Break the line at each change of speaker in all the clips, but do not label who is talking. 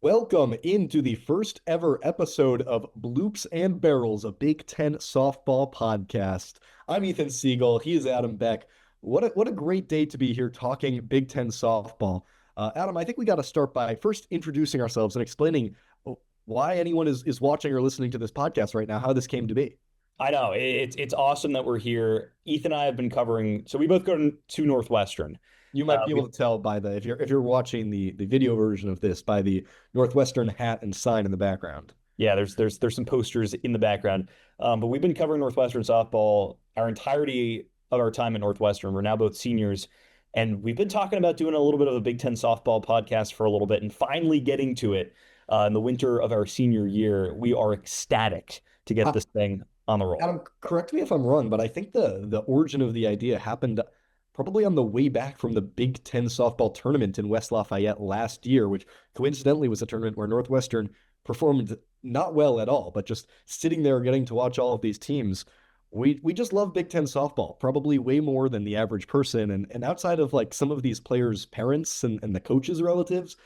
Welcome into the first ever episode of Bloops and Barrels, a Big Ten softball podcast. I'm Ethan Siegel. He is Adam Beck. What a great day to be here talking Big Ten softball. Adam, I think we got to start by first introducing ourselves and explaining why anyone is watching or listening to this podcast right now, how this came to be.
I know it's awesome that we're here. Ethan and I have been covering, so we both go to Northwestern.
You might be
We
able to tell by the if you're watching the video version of this by the Northwestern hat and sign in the background.
Yeah, there's some posters in the background, but we've been covering Northwestern softball our entirety of our time at Northwestern. We're now both seniors, and we've been talking about doing a little bit of a Big Ten softball podcast for a little bit, and finally getting to it in the winter of our senior year. We are ecstatic to get this thing on the roll.
Adam, correct me if I'm wrong, but I think the origin of the idea happened probably on the way back from the Big Ten softball tournament in West Lafayette last year, which coincidentally was a tournament where Northwestern performed not well at all, but just sitting there getting to watch all of these teams. We just love Big Ten softball, probably way more than the average person. And outside of like some of these players' parents and the coaches' relatives,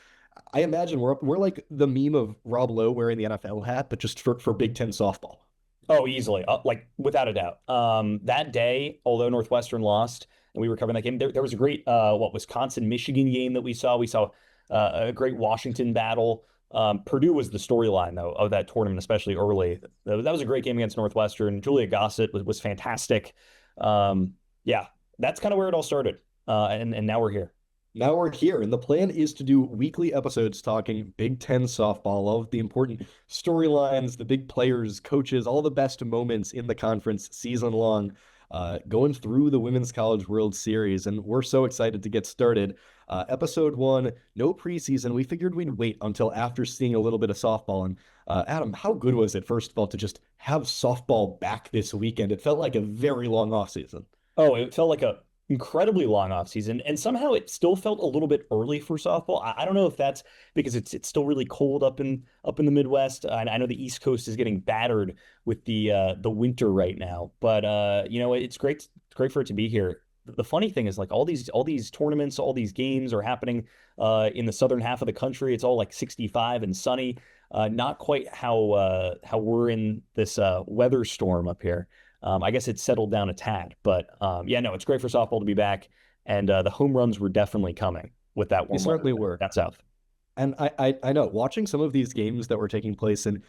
I imagine we're like the meme of Rob Lowe wearing the NFL hat, but just for Big Ten softball.
Oh, easily, like without a doubt. That day, although Northwestern lost, and we were covering that game, there was a great Wisconsin-Michigan game that we saw. We saw a great Washington battle. Purdue was the storyline though of that tournament, especially early. That was a great game against Northwestern. Julia Gossett was fantastic. Yeah, that's kind of where it all started. And now we're here.
Now we're here, and the plan is to do weekly episodes talking Big Ten softball, all of the important storylines, the big players, coaches, all the best moments in the conference season long, going through the Women's College World Series. And we're so excited to get started. Episode 1, no preseason. We figured we'd wait until after seeing a little bit of softball. And Adam, how good was it, first of all, to just have softball back this weekend? It felt like a very long offseason.
Oh, it felt like a incredibly long off season, and somehow it still felt a little bit early for softball. I don't know if that's because it's still really cold up in the Midwest. I know the East Coast is getting battered with the winter right now, but it's great. It's great for it to be here. The funny thing is, like all these tournaments, all these games are happening in the southern half of the country. It's all like 65 and sunny. Not quite how we're in this weather storm up here. I guess it's settled down a tad, but yeah, no, it's great for softball to be back, and the home runs were definitely coming with that
They
warm
certainly
weather
were.
down south.
And I know watching some of these games that were taking place in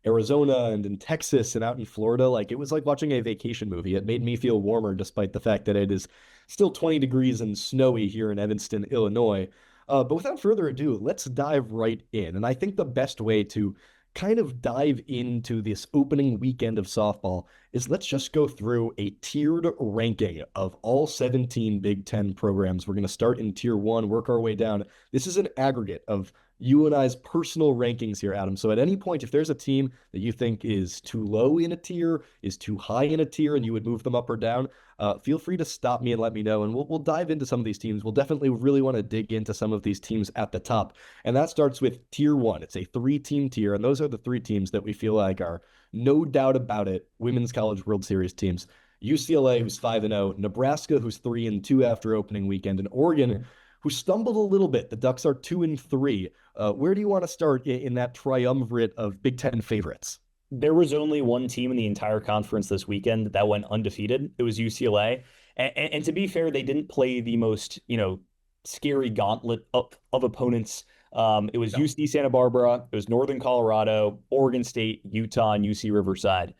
Arizona and in Texas and out in Florida, like it was like watching a vacation movie. It made me feel warmer despite the fact that it is still 20 degrees and snowy here in Evanston, Illinois. But without further ado, let's dive right in. And I think the best way to kind of dive into this opening weekend of softball is let's just go through a tiered ranking of all 17 Big Ten programs. We're going to start in tier 1, work our way down. This is an aggregate of you and I's personal rankings here, Adam. So at any point, if there's a team that you think is too low in a tier, is too high in a tier, and you would move them up or down, feel free to stop me and let me know. And we'll dive into some of these teams. We'll definitely really want to dig into some of these teams at the top. And that starts with tier 1. It's a 3-team tier. And those are the 3 teams that we feel like are no doubt about it Women's College World Series teams. UCLA, who's 5-0, Nebraska, who's 3-2 after opening weekend, and Oregon, who stumbled a little bit. The Ducks are 2-3. Where do you want to start in that triumvirate of Big Ten favorites?
There was only one team in the entire conference this weekend that went undefeated. It was UCLA, and to be fair, they didn't play the most scary gauntlet of opponents. It was UC Santa Barbara, it was Northern Colorado, Oregon State, Utah, and UC Riverside.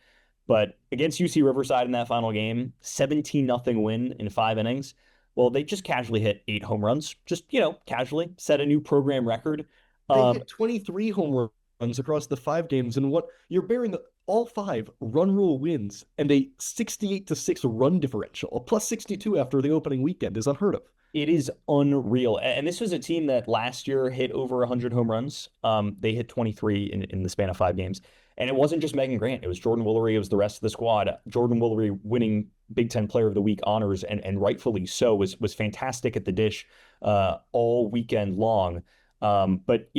But against UC Riverside in that final game, 17-0 win in 5 innings. Well, they just casually hit 8 home runs, just, casually set a new program record.
They hit 23 home runs across the 5 games, and what you're bearing all 5 run rule wins and a 68-6 run differential, a plus 62 after the opening weekend is unheard of.
It is unreal. And this was a team that last year hit over 100 home runs. They hit 23 in the span of 5 games. And it wasn't just Megan Grant. It was Jordan Woolery. It was the rest of the squad. Jordan Woolery winning Big Ten Player of the Week honors, and rightfully so, was fantastic at the dish all weekend long. But,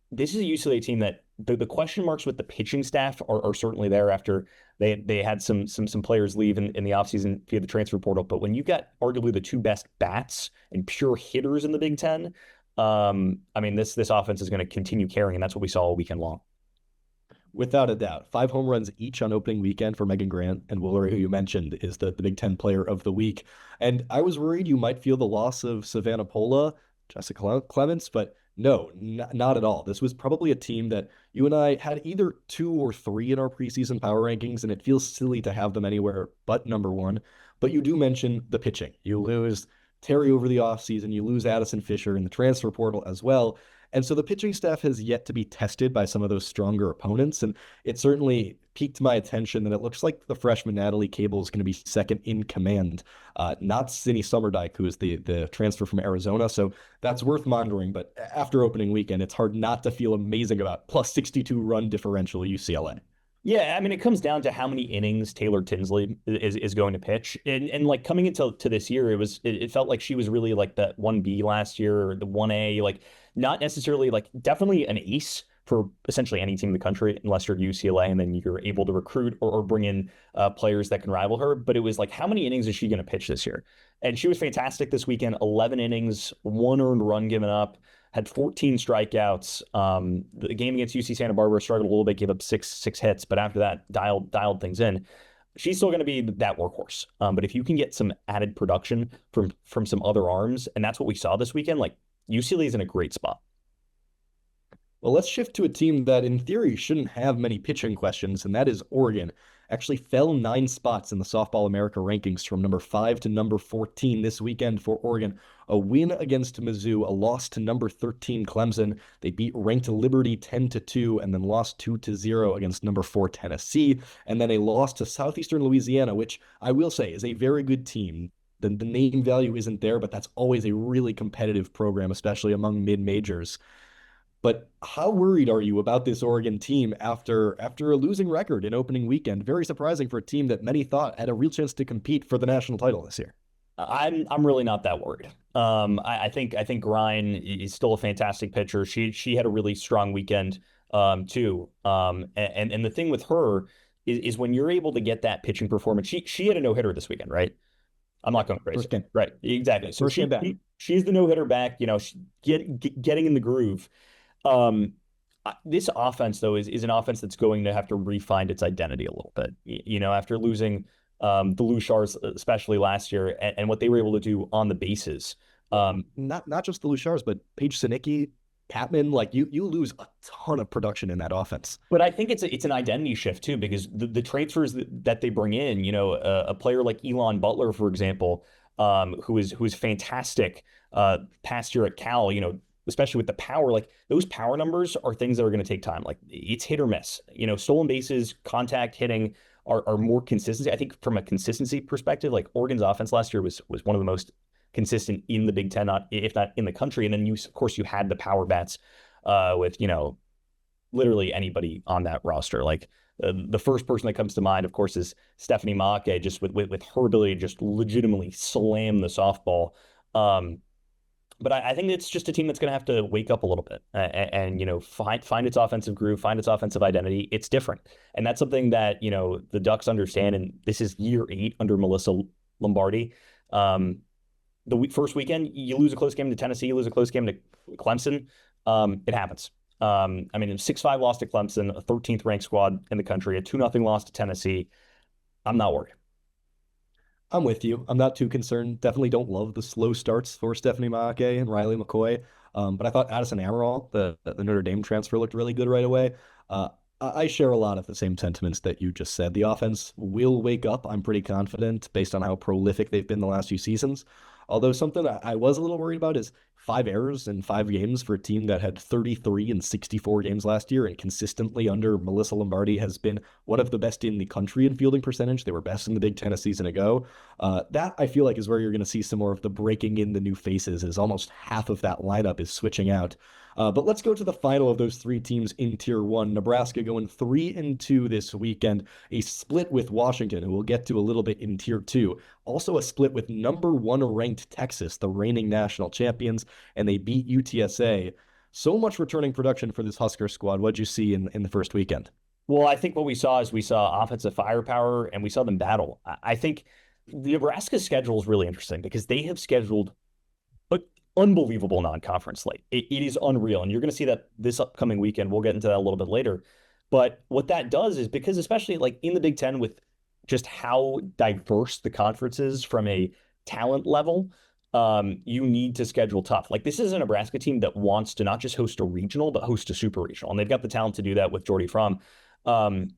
this is a UCLA team that the question marks with the pitching staff are certainly there after they had some players leave in the offseason via the transfer portal. But when you got arguably the 2 best bats and pure hitters in the Big Ten, I mean, this offense is going to continue carrying, and that's what we saw all weekend long.
Without a doubt. 5 home runs each on opening weekend for Megan Grant, and Woolery, who you mentioned, is the Big Ten player of the week. And I was worried you might feel the loss of Savannah Pola, Jessica Clements, but no, not at all. This was probably a team that you and I had either 2 or 3 in our preseason power rankings, and it feels silly to have them anywhere but number one. But you do mention the pitching. You lose Terry over the offseason, you lose Addison Fisher in the transfer portal as well. And so the pitching staff has yet to be tested by some of those stronger opponents. And it certainly piqued my attention that it looks like the freshman Natalie Cable is going to be second in command, not Cindy Summerdike, who is the transfer from Arizona. So that's worth monitoring. But after opening weekend, it's hard not to feel amazing about plus 62 run differential UCLA.
Yeah, I mean, it comes down to how many innings Taylor Tinsley is going to pitch, and like coming into this year, it felt like she was really like that 1B last year or the 1A, like not necessarily like definitely an ace for essentially any team in the country, unless you're UCLA and then you're able to recruit or bring in players that can rival her. But it was like, how many innings is she going to pitch this year? And she was fantastic this weekend. 11 innings, 1 earned run given up, had 14 strikeouts. The game against UC Santa Barbara struggled a little bit, gave up six hits, but after that, dialed things in. She's still going to be that workhorse. But if you can get some added production from some other arms, and that's what we saw this weekend, like UCLA is in a great spot.
Well, let's shift to a team that, in theory, shouldn't have many pitching questions, and that is Oregon. Actually fell 9 spots in the Softball America rankings from number 5 to number 14 this weekend for Oregon. A win against Mizzou, a loss to number 13 Clemson. They beat ranked Liberty 10-2 and then lost 2-0 against number 4 Tennessee, and then a loss to Southeastern Louisiana, which I will say is a very good team. The name value isn't there, but that's always a really competitive program, especially among mid-majors. But how worried are you about this Oregon team after a losing record in opening weekend? Very surprising for a team that many thought had a real chance to compete for the national title this year.
I'm really not that worried. I think Grein is still a fantastic pitcher. She had a really strong weekend too. And the thing with her is when you're able to get that pitching performance, she had a no-hitter this weekend, right? I'm not going crazy.
First game.
Right. Exactly. So
First game back.
she's the no-hitter back, getting in the groove. Um, this offense, though, is an offense that's going to have to refine its identity a little bit. After losing the Luchars, especially last year, and what they were able to do on the bases.
Not just the Luchars, but Paige Sinicki, Patman, like you lose a ton of production in that offense.
But I think it's an identity shift too, because the transfers that they bring in, a player like Elon Butler, for example, who is fantastic past year at Cal, especially with the power, like those power numbers are things that are going to take time. Like it's hit or miss. Stolen bases, contact, hitting are more consistency. I think from a consistency perspective, like Oregon's offense last year was one of the most consistent in the Big Ten, if not in the country. And then of course, you had the power bats with literally anybody on that roster. Like the first person that comes to mind, of course, is Stephanie Maake, just with her ability to just legitimately slam the softball. But I think it's just a team that's going to have to wake up a little bit and find its offensive groove, find its offensive identity. It's different, and that's something that the Ducks understand. And this is year 8 under Melissa Lombardi. The first weekend, you lose a close game to Tennessee, you lose a close game to Clemson. It happens. I mean, a 6-5 loss to Clemson, a 13th ranked squad in the country, a 2-0 loss to Tennessee. I'm not worried.
I'm with you. I'm not too concerned. Definitely don't love the slow starts for Stephanie Maake and Riley McCoy. But I thought Addison Amaral, the Notre Dame transfer, looked really good right away. I share a lot of the same sentiments that you just said. The offense will wake up, I'm pretty confident, based on how prolific they've been the last few seasons. Although something I was a little worried about is 5 errors in 5 games for a team that had 33 in 64 games last year and consistently under Melissa Lombardi has been one of the best in the country in fielding percentage. They were best in the Big Ten a season ago. That I feel like is where you're going to see some more of the breaking in the new faces, as almost half of that lineup is switching out. But let's go to the final of those 3 teams in Tier 1. Nebraska going 3-2 this weekend. A split with Washington, who we'll get to a little bit in Tier 2. Also a split with number 1 ranked Texas, the reigning national champions, and they beat UTSA. So much returning production for this Husker squad. What'd you see in the first weekend?
Well, I think what we saw is we saw offensive firepower and we saw them battle. I think the Nebraska schedule is really interesting because they have scheduled unbelievable non-conference slate. It is unreal. And you're going to see that this upcoming weekend. We'll get into that a little bit later. But what that does is because, especially like in the Big Ten, with just how diverse the conference is from a talent level, you need to schedule tough. Like this is a Nebraska team that wants to not just host a regional, but host a super regional. And they've got the talent to do that with Jordy Frahm. Um,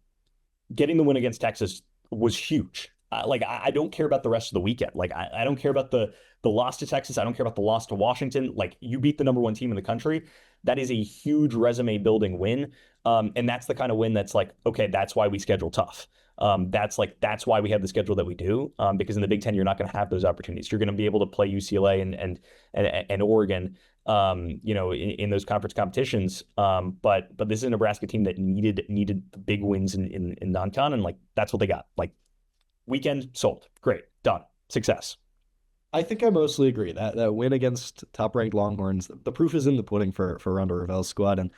Getting the win against Texas was huge. I don't care about the rest of the weekend. I don't care about the loss to Texas. I don't care about the loss to Washington. Like you beat the number one team in the country. That is a huge resume building win. And that's the kind of win that's like, okay, that's why we schedule tough. That's why we have the schedule that we do. Because in the Big Ten, you're not going to have those opportunities. You're going to be able to play UCLA and Oregon, in those conference competitions. But this is a Nebraska team that needed big wins in non-con, and like that's what they got. Like weekend sold, great, done, success.
I think I mostly agree that win against top-ranked Longhorns, the proof is in the pudding for Ronda Ravel's squad, and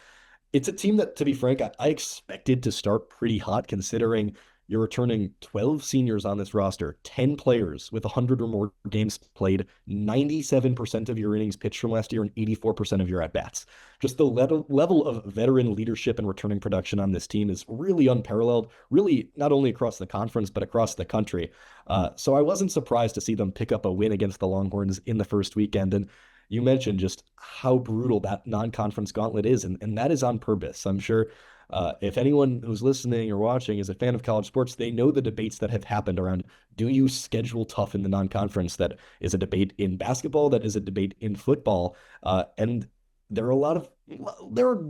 it's a team that, to be frank, I expected to start pretty hot considering you're returning 12 seniors on this roster, 10 players with 100 or more games played, 97% of your innings pitched from last year, and 84% of your at-bats. Just the level of veteran leadership and returning production on this team is really unparalleled, really not only across the conference, but across the country. So I wasn't surprised to see them pick up a win against the Longhorns in the first weekend. And you mentioned just how brutal that non-conference gauntlet is, and that is on purpose. I'm sure if anyone who's listening or watching is a fan of college sports, they know the debates that have happened around do you schedule tough in the non-conference? That is a debate in basketball, that is a debate in football, and there are a lot of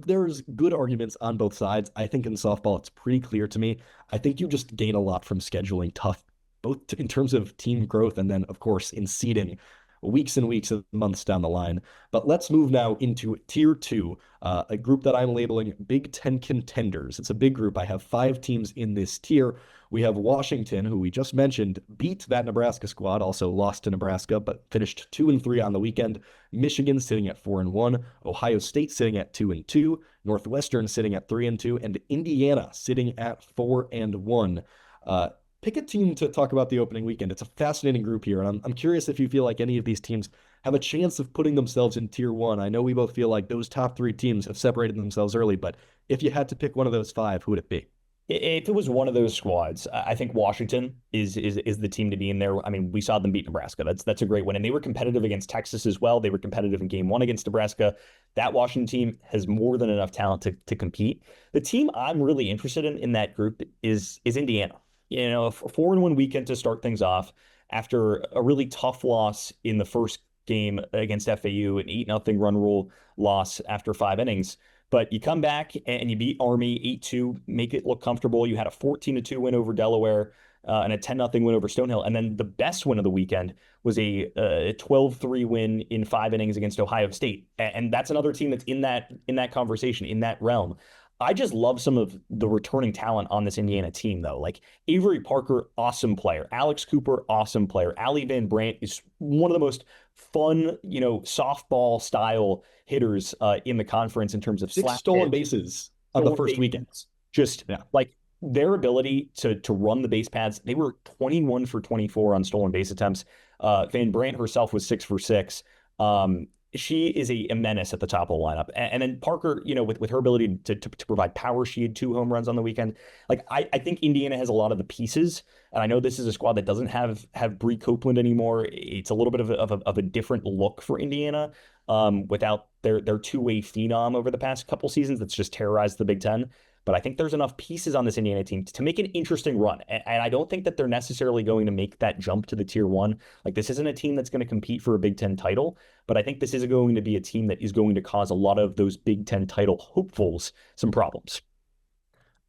there's good arguments on both sides. I think in softball it's pretty clear to me. I think you just gain a lot from scheduling tough, both in terms of team growth and then of course in seeding weeks and weeks and months down the line. But let's move now into tier two, a group that I'm labeling Big Ten contenders. It's a big group. I have 5 teams in this tier. We have Washington, who we just mentioned, beat that Nebraska squad, also lost to Nebraska, but finished 2-3 on the weekend. Michigan sitting at 4-1, Ohio State sitting at 2-2, Northwestern sitting at 3-2, and Indiana sitting at 4-1. Pick a team to talk about the opening weekend. It's a fascinating group here, and I'm curious if you feel like any of these teams have a chance of putting themselves in tier one. I know we both feel like those top 3 teams have separated themselves early, but if you had to pick one of those 5, who would it be?
If it was one of those squads, I think Washington is the team to be in there. I mean, we saw them beat Nebraska. That's a great win, and they were competitive against Texas as well. They were competitive in game one against Nebraska. That Washington team has more than enough talent to compete. The team I'm really interested in that group is Indiana. A 4-1 weekend to start things off after a really tough loss in the first game against FAU, an 8-0 run rule loss after 5 innings. But you come back and you beat Army 8-2, make it look comfortable. You had a 14-2 win over Delaware, and a 10-0 win over Stonehill. And then the best win of the weekend was a 12-3 win in 5 innings against Ohio State. And that's another team that's in that conversation, in that realm. I just love some of the returning talent on this Indiana team, though. Like Avery Parker, awesome player. Alex Cooper, awesome player. Ali Van Brandt is one of the most fun, softball style hitters in the conference in terms of
6
slap
stolen
hit,
bases on the
stolen
first weekend.
bases. Just
Yeah.
like their ability to run the base paths. They were 21 for 24 on stolen base attempts. Van Brandt herself was 6 for 6. She is a menace at the top of the lineup. And then Parker, with her ability to provide power, she had 2 home runs on the weekend. Like I think Indiana has a lot of the pieces, and I know this is a squad that doesn't have Bree Copeland anymore. It's a little bit of a different look for Indiana, without their two-way phenom over the past couple seasons that's just terrorized the Big Ten. But I think there's enough pieces on this Indiana team to make an interesting run. And I don't think that they're necessarily going to make that jump to the tier one. Like this isn't a team that's going to compete for a Big Ten title, but I think this is going to be a team that is going to cause a lot of those Big Ten title hopefuls some problems.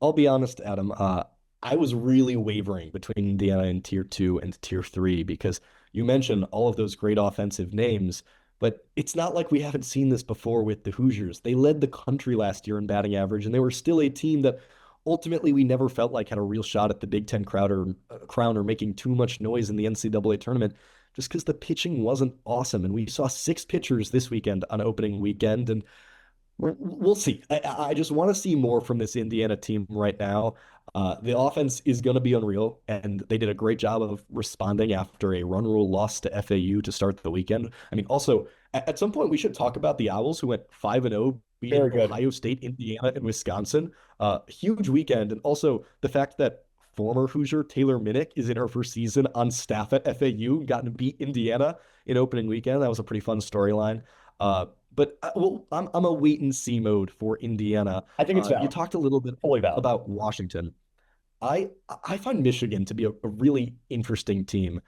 I'll be honest, Adam. I was really wavering between Indiana and tier two and tier three because you mentioned all of those great offensive names, but it's not like we haven't seen this before with the Hoosiers. They led the country last year in batting average, and they were still a team that ultimately we never felt like had a real shot at the Big Ten crown or making too much noise in the NCAA tournament just because the pitching wasn't awesome. And we saw 6 pitchers this weekend on opening weekend, and We'll see. I just want to see more from this Indiana team right now. The offense is going to be unreal, and they did a great job of responding after a run rule loss to FAU to start the weekend. I mean, also at some point we should talk about the Owls who went 5-0, beating
Very good.
Ohio State, Indiana, and Wisconsin. Huge weekend, and also the fact that former Hoosier Taylor Minnick is in her first season on staff at FAU, gotten to beat Indiana in opening weekend. That was a pretty fun storyline. But well, I'm a wait and see mode for Indiana.
I think it's
You
valid.
talked a little bit
Totally valid.
about Washington. I I find Michigan to be a really interesting team.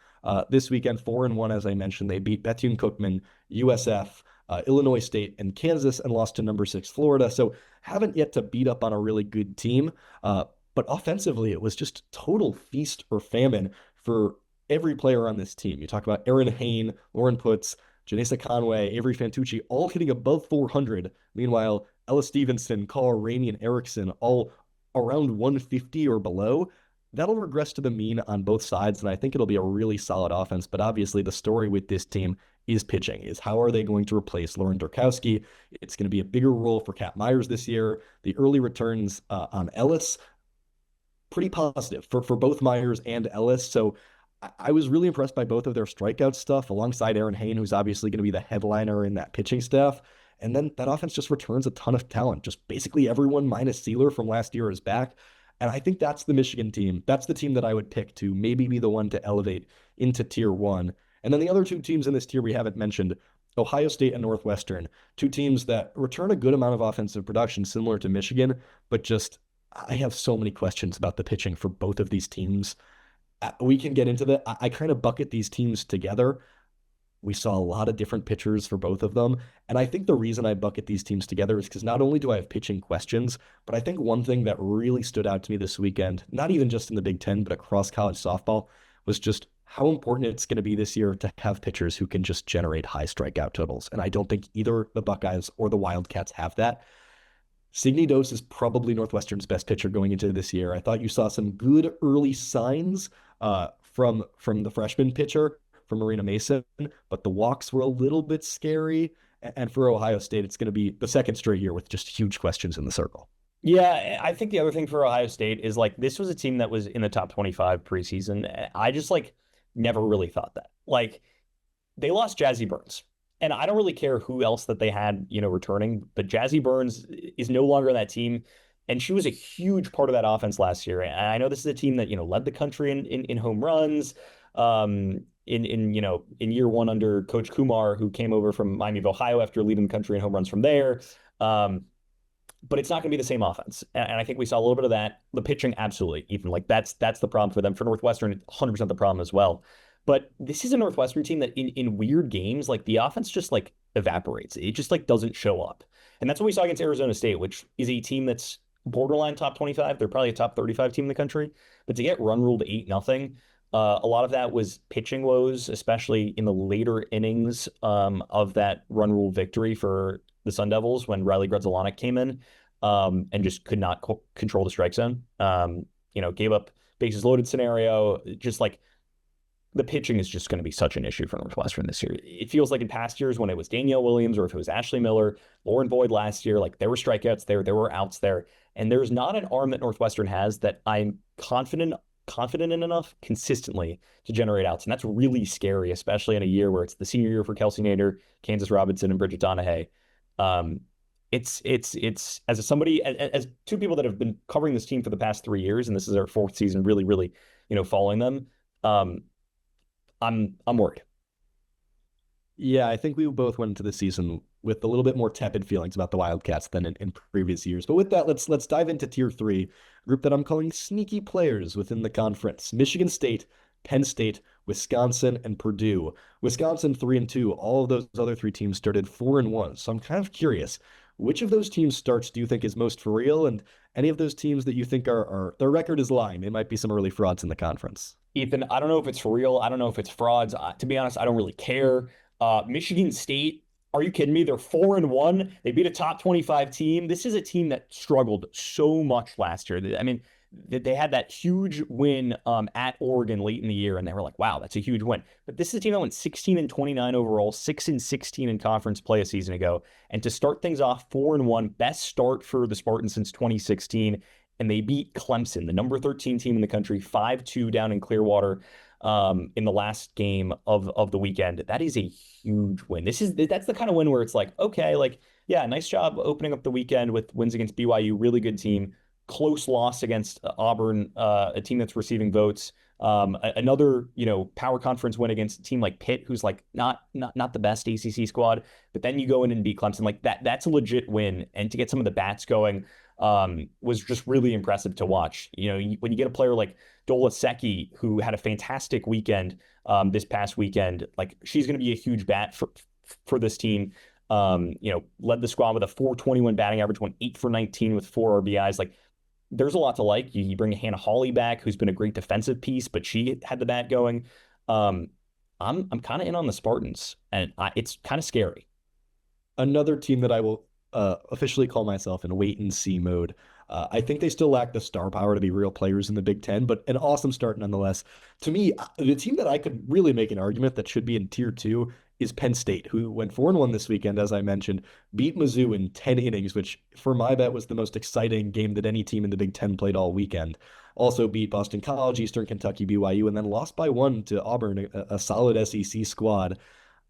This weekend, 4-1, as I mentioned, they beat Bethune-Cookman, USF, Illinois State, and Kansas, and lost to number six Florida. So haven't yet to beat up on a really good team. But offensively, it was just total feast or famine for every player on this team. You talk about Aaron Hayne, Lauren Putz, Janessa Conway, Avery Fantucci, all hitting above 400. Meanwhile, Ella Stevenson, Carl Rainey, and Erickson all around 150 or below. That'll regress to the mean on both sides, and I think it'll be a really solid offense. But obviously, the story with this team is pitching, is how are they going to replace Lauren Dorkowski? It's going to be a bigger role for Kat Myers this year. The early returns on Ellis pretty positive for both Myers and Ellis. So I was really impressed by both of their strikeout stuff alongside Aaron Hayne, who's obviously going to be the headliner in that pitching staff. And then that offense just returns a ton of talent. Just basically everyone minus Sealer from last year is back. And I think that's the Michigan team. That's the team that I would pick to maybe be the one to elevate into tier one. And then the other two teams in this tier we haven't mentioned, Ohio State and Northwestern, two teams that return a good amount of offensive production similar to Michigan, but just I have so many questions about the pitching for both of these teams. We can get into that. I kind of bucket these teams together. We saw a lot of different pitchers for both of them. And I think the reason I bucket these teams together is because not only do I have pitching questions, but I think one thing that really stood out to me this weekend, not even just in the Big Ten, but across college softball, was just how important it's going to be this year to have pitchers who can just generate high strikeout totals. And I don't think either the Buckeyes or the Wildcats have that. Signe Dose is probably Northwestern's best pitcher going into this year. I thought you saw some good early signs from the freshman pitcher from Marina Mason, but the walks were a little bit scary. And for Ohio State, it's going to be the second straight year with just huge questions in the circle.
Yeah, I think the other thing for Ohio State is like this was a team that was in the top 25 preseason. I just like never really thought that. Like they lost Jazzy Burns. And I don't really care who else that they had, returning, but Jazzy Burns is no longer on that team. And she was a huge part of that offense last year. And I know this is a team that, led the country in home runs, in year one under Coach Kumar, who came over from Miami of Ohio after leading the country in home runs from there. But it's not going to be the same offense. And I think we saw a little bit of that. The pitching, absolutely. Even like that's the problem for them. For Northwestern, it's 100% the problem as well. But this is a Northwestern team that in weird games, like the offense just like evaporates. It just like doesn't show up. And that's what we saw against Arizona State, which is a team that's borderline top 25. They're probably a top 35 team in the country. But to get run ruled 8-0, a lot of that was pitching woes, especially in the later innings of that run rule victory for the Sun Devils when Riley Grudzelanek came in and just could not control the strike zone. Gave up bases loaded scenario, just like the pitching is just going to be such an issue for Northwestern this year. It feels like in past years when it was Danielle Williams or if it was Ashley Miller, Lauren Boyd last year, like there were strikeouts there were outs there. And there's not an arm that Northwestern has that I'm confident in enough consistently to generate outs. And that's really scary, especially in a year where it's the senior year for Kelsey Nader, Kansas Robinson, and Bridget Donahue. It's as somebody, as two people that have been covering this team for the past 3 years, and this is our fourth season, really, really, following them. I'm worried.
Yeah, I think we both went into the season with a little bit more tepid feelings about the Wildcats than in previous years. But with that, let's dive into tier three, group that I'm calling sneaky players within the conference. Michigan State, Penn State, Wisconsin, and Purdue. Wisconsin 3-2. All of those other three teams started 4-1. So I'm kind of curious, which of those teams starts do you think is most for real? And any of those teams that you think are their record is lying? They might be some early frauds in the conference.
Ethan, I don't know if it's for real. I don't know if it's frauds. To be honest, I don't really care. Michigan State, are you kidding me? They're 4-1. They beat a top 25 team. This is a team that struggled so much last year. I mean, they had that huge win at Oregon late in the year, and they were like, wow, that's a huge win. But this is a team that went 16-29 overall, 6-16 in conference play a season ago. And to start things off 4-1, best start for the Spartans since 2016. And they beat Clemson, the number 13 team in the country, 5-2 down in Clearwater in the last game of the weekend. That is a huge win. That's the kind of win where it's like, okay, like, yeah, nice job opening up the weekend with wins against BYU, really good team. Close loss against Auburn, a team that's receiving votes. Another, power conference win against a team like Pitt, who's like not the best ACC squad. But then you go in and beat Clemson, like that. That's a legit win, and to get some of the bats going was just really impressive to watch. When you get a player like Dola Secchi, who had a fantastic weekend this past weekend, like she's going to be a huge bat for this team. Led the squad with a 421 batting average, went 8 for 19 with 4 RBIs. Like, there's a lot to like. You bring Hannah Hawley back, who's been a great defensive piece, but she had the bat going. I'm kind of in on the Spartans, and it's kind of scary.
Another team that I will officially call myself in wait and see mode. I think they still lack the star power to be real players in the Big Ten, but an awesome start nonetheless. To me, the team that I could really make an argument that should be in tier two is Penn State, who went 4-1 this weekend, as I mentioned, beat Mizzou in 10 innings, which for my bet was the most exciting game that any team in the Big Ten played all weekend. Also beat Boston College, Eastern Kentucky, BYU, and then lost by 1 to Auburn, a solid SEC squad.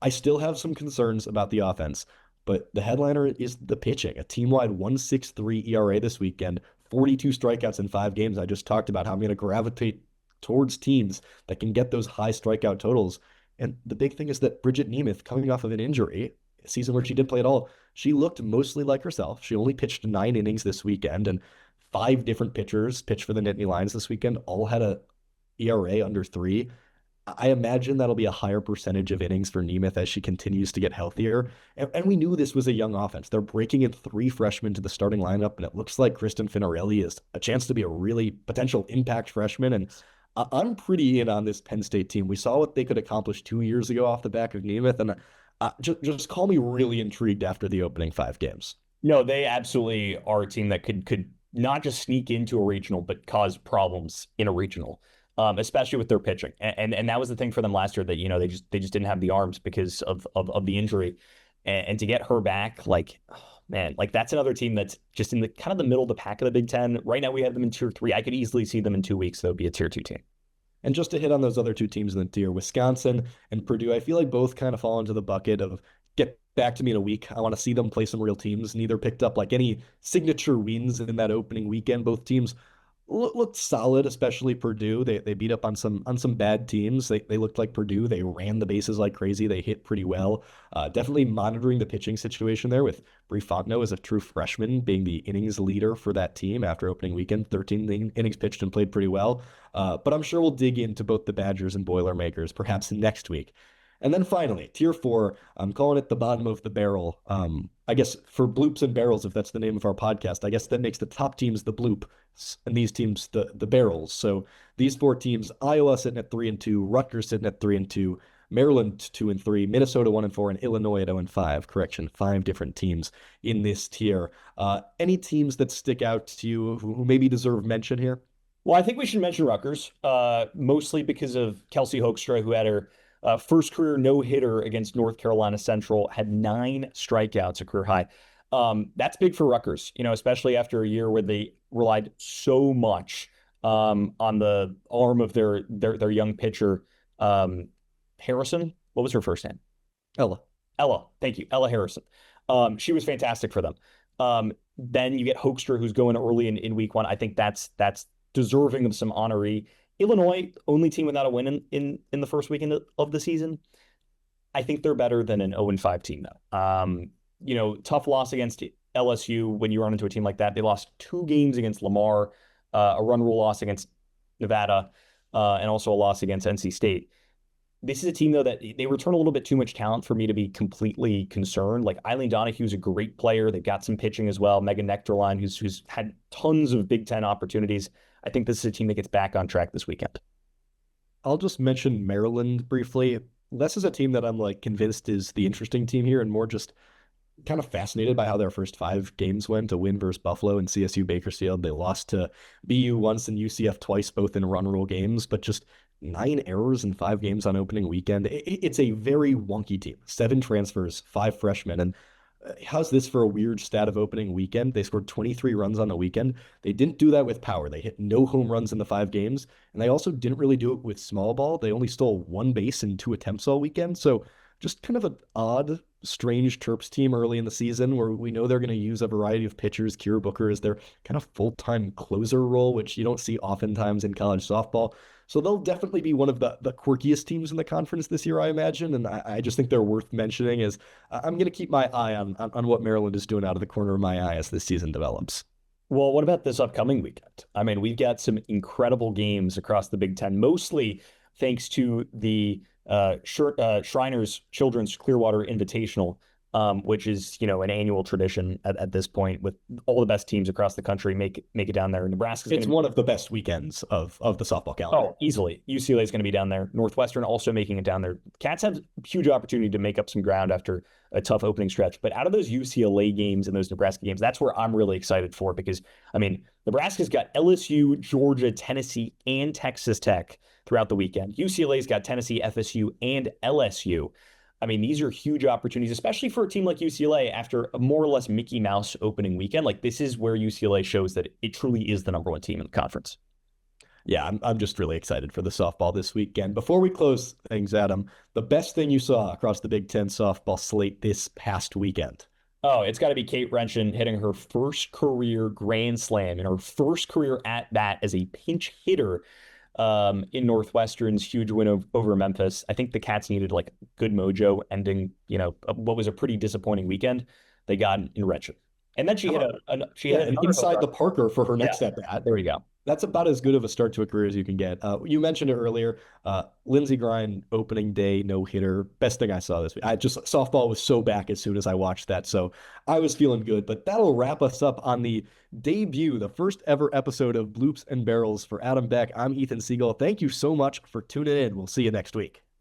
I still have some concerns about the offense, but the headliner is the pitching. A team-wide 1.63 ERA this weekend, 42 strikeouts in 5 games. I just talked about how I'm going to gravitate towards teams that can get those high strikeout totals. And the big thing is that Bridget Nemeth, coming off of an injury, a season where she didn't play at all, she looked mostly like herself. She only pitched 9 innings this weekend, and 5 different pitchers pitched for the Nittany Lions this weekend, all had a ERA under 3. I imagine that'll be a higher percentage of innings for Nemeth as she continues to get healthier. And we knew this was a young offense. They're breaking in 3 freshmen to the starting lineup, and it looks like Kristen Finarelli is a chance to be a really potential impact freshman. And I'm pretty in on this Penn State team. We saw what they could accomplish 2 years ago off the back of Nemeth, and just call me really intrigued after the opening 5 games.
No, they absolutely are a team that could not just sneak into a regional, but cause problems in a regional. Especially with their pitching, and that was the thing for them last year, that they just didn't have the arms because of the injury, and to get her back, like, oh, man, like that's another team that's just in the kind of the middle of the pack of the Big Ten right now. We have them in tier 3. I could easily see them in 2 weeks. They'll be a tier 2 team.
And just to hit on those other 2 teams in the tier, Wisconsin and Purdue, I feel like both kind of fall into the bucket of get back to me in a week. I want to see them play some real teams. Neither picked up like any signature wins in that opening weekend. Both teams looked solid, especially Purdue. They beat up on some bad teams. They looked like Purdue. They ran the bases like crazy. They hit pretty well. Definitely monitoring the pitching situation there with Brie Fontenot as a true freshman being the innings leader for that team after opening weekend. 13 innings pitched and played pretty well. But I'm sure we'll dig into both the Badgers and Boilermakers perhaps next week. And then finally, tier 4, I'm calling it the bottom of the barrel. I guess for Bloops and Barrels, if that's the name of our podcast, I guess that makes the top teams the Bloop and these teams the Barrels. So these 4 teams: Iowa sitting at 3-2, Rutgers sitting at 3-2, Maryland 2-3, Minnesota 1-4, and Illinois at 0-5. Correction, 5 different teams in this tier. Any teams that stick out to you who maybe deserve mention here?
Well, I think we should mention Rutgers, mostly because of Kelsey Hoekstra, who had her first career no-hitter against North Carolina Central, had 9 strikeouts, a career high. That's big for Rutgers, especially after a year where they relied so much on the arm of their young pitcher, Harrison. What was her first name?
Ella.
Ella. Thank you. Ella Harrison. She was fantastic for them. Then you get Hoekstra, who's going early in week 1. I think that's deserving of some honoree. Illinois, only team without a win in the first weekend of the season. I think they're better than an 0-5 team, though. Tough loss against LSU when you run into a team like that. They lost 2 games against Lamar, a run rule loss against Nevada, and also a loss against NC State. This is a team, though, that they return a little bit too much talent for me to be completely concerned. Like, Eileen Donohue's a great player. They've got some pitching as well. Megan Nectarline, who's had tons of Big Ten opportunities. I think this is a team that gets back on track this weekend.
I'll just mention Maryland briefly. Less is a team that I'm like convinced is the interesting team here, and more just kind of fascinated by how their first 5 games went. A win versus Buffalo and CSU Bakersfield. They lost to BU once and UCF twice, both in run rule games, but just 9 errors in 5 games on opening weekend. It's a very wonky team. 7 transfers, 5 freshmen. And how's this for a weird stat of opening weekend? They scored 23 runs on the weekend. They didn't do that with power. They hit no home runs in the 5 games. And they also didn't really do it with small ball. They only stole 1 base in 2 attempts all weekend. So just kind of an odd, strange Terps team early in the season where we know they're going to use a variety of pitchers. Kira Booker is their kind of full-time closer role, which you don't see oftentimes in college softball. So they'll definitely be one of the quirkiest teams in the conference this year, I imagine. And I just think they're worth mentioning as I'm going to keep my eye on what Maryland is doing out of the corner of my eye as this season develops.
Well, what about this upcoming weekend? I mean, we've got some incredible games across the Big Ten, mostly thanks to the Shriners Children's Clearwater Invitational, which is, an annual tradition at this point with all the best teams across the country make it down there. Nebraska's
It's
going to
one of the best weekends of the softball calendar.
Oh, easily. UCLA is going to be down there. Northwestern also making it down there. Cats have huge opportunity to make up some ground after a tough opening stretch. But out of those UCLA games and those Nebraska games, that's where I'm really excited for because, I mean, Nebraska's got LSU, Georgia, Tennessee, and Texas Tech throughout the weekend. UCLA's got Tennessee, FSU, and LSU. I mean, these are huge opportunities, especially for a team like UCLA after a more or less Mickey Mouse opening weekend. Like, this is where UCLA shows that it truly is the number one team in the conference.
Yeah, I'm just really excited for the softball this weekend. Before we close things, Adam, the best thing you saw across the Big Ten softball slate this past weekend?
Oh, it's got to be Kate Renshin hitting her first career grand slam and her first career at bat as a pinch hitter in Northwestern's huge win over Memphis. I think the Cats needed like good mojo ending, what was a pretty disappointing weekend. They got in Renshin. And then she hit
an inside the Parker for her next at bat.
There you go.
That's about as good of a start to a career as you can get. You mentioned it earlier. Lyndsey Grein opening day no hitter. Best thing I saw this week. Softball was so back as soon as I watched that, so I was feeling good. But that'll wrap us up on the debut, the first ever episode of Bloops and Barrels. For Adam Beck, I'm Ethan Siegel. Thank you so much for tuning in. We'll see you next week.